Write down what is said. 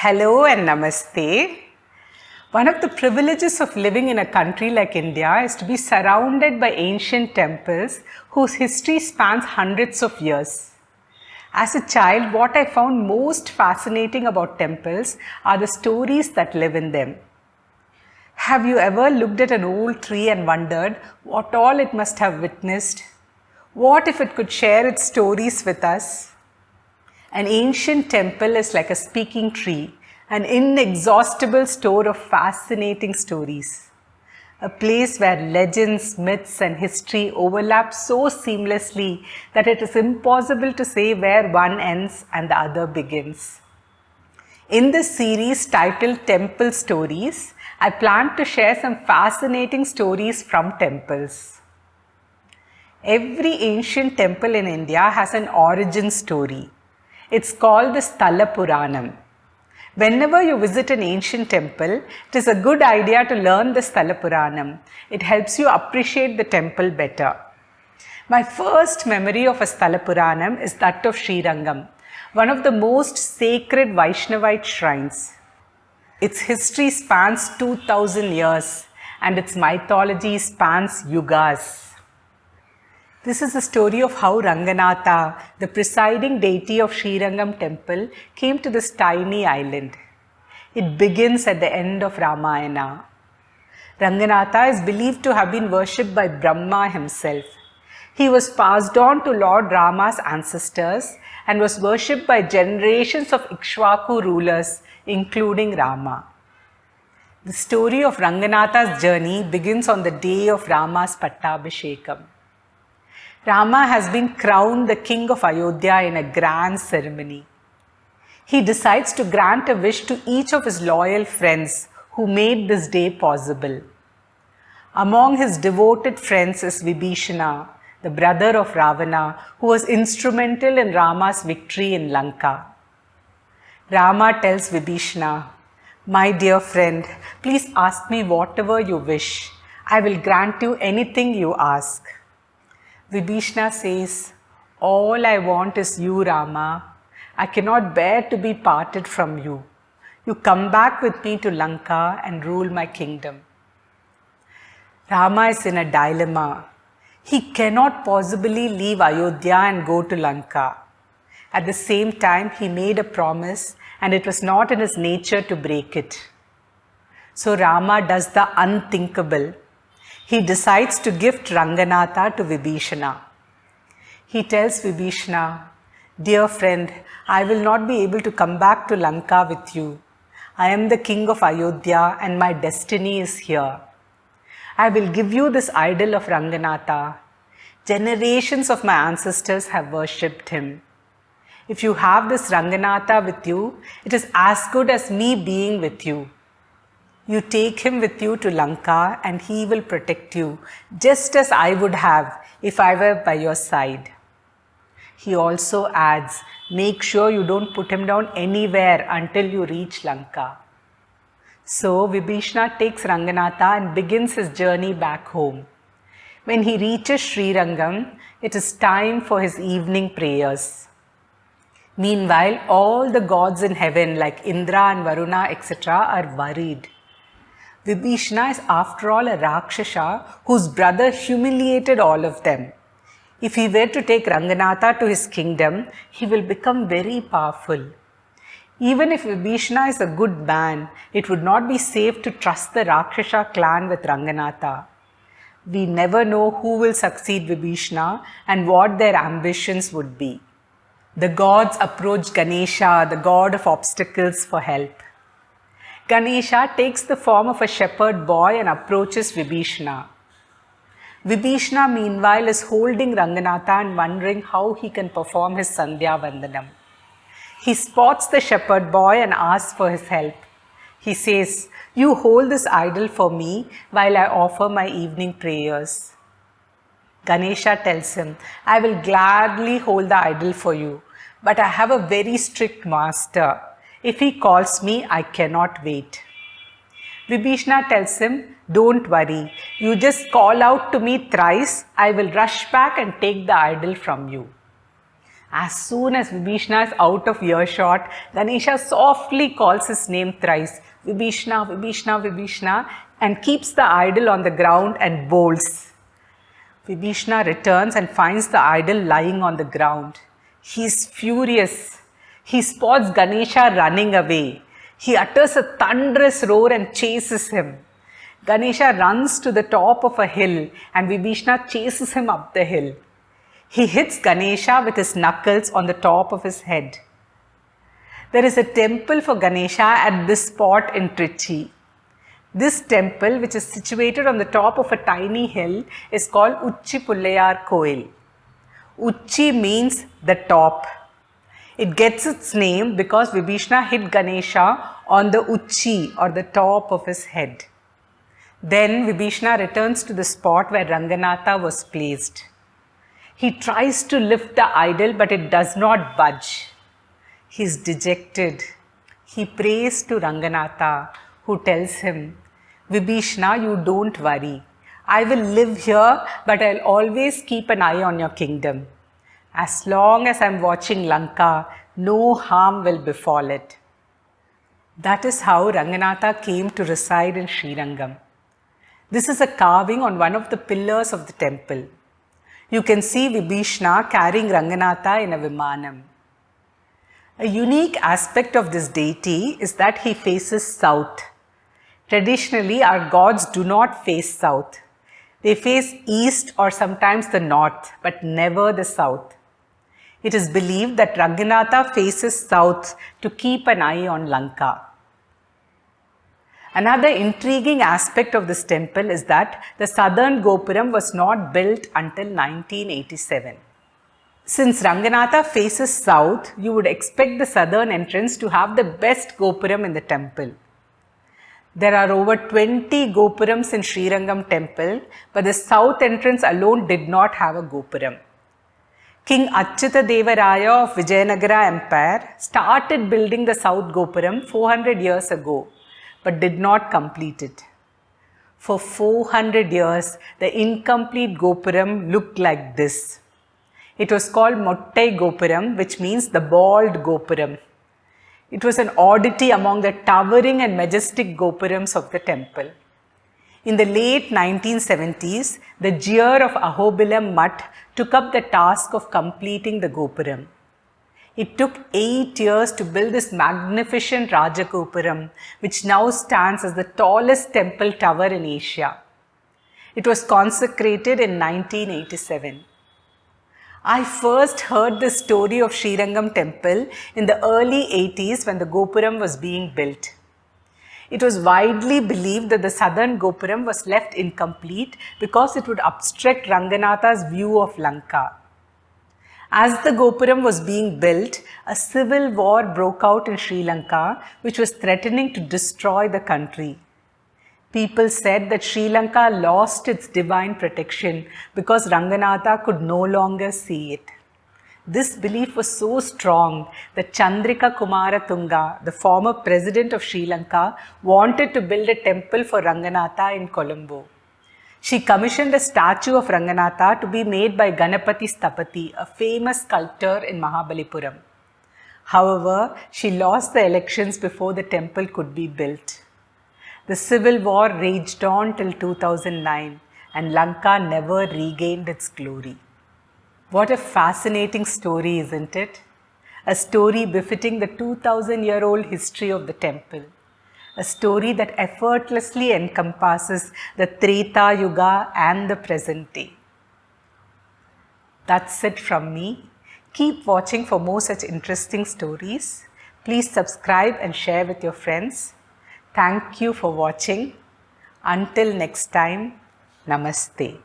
Hello and namaste. One of the privileges of living in a country like India is to be surrounded by ancient temples whose history spans hundreds of years. As a child, what I found most fascinating about temples are the stories that live in them. Have you ever looked at an old tree and wondered what all it must have witnessed? What if it could share its stories with us? An ancient temple is like a speaking tree, an inexhaustible store of fascinating stories. A place where legends, myths, and history overlap so seamlessly that it is impossible to say where one ends and the other begins. In this series titled Temple Stories, I plan to share some fascinating stories from temples. Every ancient temple in India has an origin story. It's called the sthalapuranam. Whenever you visit an ancient temple, it is a good idea to learn the sthalapuranam. It helps you appreciate the temple better. My first memory of a sthalapuranam is that of Srirangam, one of the most sacred vaishnavite shrines. Its history spans 2000 years and its mythology spans yugas. This is the story of how Ranganatha, the presiding deity of Srirangam temple, came to this tiny island. It begins at the end of Ramayana. Ranganatha is believed to have been worshipped by Brahma himself. He was passed on to Lord Rama's ancestors and was worshipped by generations of Ikshvaku rulers, including Rama. The story of Ranganatha's journey begins on the day of Rama's Pattabhishekam. Rama has been crowned the king of Ayodhya in a grand ceremony. He decides to grant a wish to each of his loyal friends who made this day possible. Among his devoted friends is Vibhishana, the brother of Ravana, who was instrumental in Rama's victory in Lanka. Rama tells Vibhishana, "My dear friend, please ask me whatever you wish. I will grant you anything you ask." Vibhishana says, "All I want is you, Rama. I cannot bear to be parted from you. You come back with me to Lanka and rule my kingdom." Rama is in a dilemma. He cannot possibly leave Ayodhya and go to Lanka. At the same time, he made a promise and it was not in his nature to break it. So Rama does the unthinkable. He decides to gift Ranganatha to Vibhishana. He tells Vibhishana, "Dear friend, I will not be able to come back to Lanka with you. I am the king of Ayodhya and my destiny is here. I will give you this idol of Ranganatha. Generations of my ancestors have worshipped him. If you have this Ranganatha with you, it is as good as me being with you. You take him with you to Lanka and he will protect you, just as I would have if I were by your side." He also adds, "Make sure you don't put him down anywhere until you reach Lanka." So Vibhishana takes Ranganatha and begins his journey back home. When he reaches Srirangam, it is time for his evening prayers. Meanwhile, all the gods in heaven like Indra and Varuna, etc. are worried. Vibhishana is after all a Rakshasa whose brother humiliated all of them. If he were to take Ranganatha to his kingdom, he will become very powerful. Even if Vibhishana is a good man, it would not be safe to trust the Rakshasa clan with Ranganatha. We never know who will succeed Vibhishana and what their ambitions would be. The gods approach Ganesha, the god of obstacles, for help. Ganesha takes the form of a shepherd boy and approaches Vibhishana. Vibhishana, meanwhile, is holding Ranganatha and wondering how he can perform his Sandhya Vandanam. He spots the shepherd boy and asks for his help. He says, "You hold this idol for me while I offer my evening prayers." Ganesha tells him, "I will gladly hold the idol for you, but I have a very strict master. If he calls me, I cannot wait." Vibhishana tells him, "Don't worry. You just call out to me thrice. I will rush back and take the idol from you." As soon as Vibhishana is out of earshot, Ganesha softly calls his name thrice, Vibhishana, Vibhishana, Vibhishana, and keeps the idol on the ground and bowls. Vibhishana returns and finds the idol lying on the ground. He is furious. He spots Ganesha running away. He utters a thunderous roar and chases him. Ganesha runs to the top of a hill and Vibhishana chases him up the hill. He hits Ganesha with his knuckles on the top of his head. There is a temple for Ganesha at this spot in Trichy. This temple, which is situated on the top of a tiny hill, is called Uchi Pullayar Koil. Uchi means the top. It gets its name because Vibhishana hit Ganesha on the Uchi or the top of his head. Then Vibhishana returns to the spot where Ranganatha was placed. He tries to lift the idol, but it does not budge. He is dejected. He prays to Ranganatha, who tells him, Vibhishana, you don't worry. I will live here, but I'll always keep an eye on your kingdom. As long as I'm watching Lanka, no harm will befall it. That is how Ranganatha came to reside in Srirangam. This is a carving on one of the pillars of the temple. You can see Vibhishana carrying Ranganatha in a Vimanam. A unique aspect of this deity is that he faces south. Traditionally, our gods do not face south. They face east or sometimes the north, but never the south. It is believed that Ranganatha faces south to keep an eye on Lanka. Another intriguing aspect of this temple is that the southern Gopuram was not built until 1987. Since Ranganatha faces south, you would expect the southern entrance to have the best Gopuram in the temple. There are over 20 Gopurams in Srirangam temple, but the south entrance alone did not have a Gopuram. King Achyuta Deva Raya of Vijayanagara Empire started building the south Gopuram 400 years ago, but did not complete it. For 400 years, the incomplete Gopuram looked like this. It was called Mottai Gopuram, which means the bald Gopuram. It was an oddity among the towering and majestic Gopurams of the temple. In the late 1970s, the jeer of Ahobilam Mutt took up the task of completing the Gopuram. It took 8 years to build this magnificent Rajagopuram, which now stands as the tallest temple tower in Asia. It was consecrated in 1987. I first heard the story of Srirangam temple in the early 80s when the Gopuram was being built. It was widely believed that the southern Gopuram was left incomplete because it would obstruct Ranganatha's view of Lanka. As the Gopuram was being built, a civil war broke out in Sri Lanka, which was threatening to destroy the country. People said that Sri Lanka lost its divine protection because Ranganatha could no longer see it. This belief was so strong that Chandrika Kumaratunga, the former president of Sri Lanka, wanted to build a temple for Ranganatha in Colombo. She commissioned a statue of Ranganatha to be made by Ganapati Sthapati, a famous sculptor in Mahabalipuram. However, she lost the elections before the temple could be built. The civil war raged on till 2009 and Lanka never regained its glory. What a fascinating story, isn't it? A story befitting the 2000-year-old history of the temple. A story that effortlessly encompasses the Treta Yuga and the present day. That's it from me. Keep watching for more such interesting stories. Please subscribe and share with your friends. Thank you for watching. Until next time, Namaste.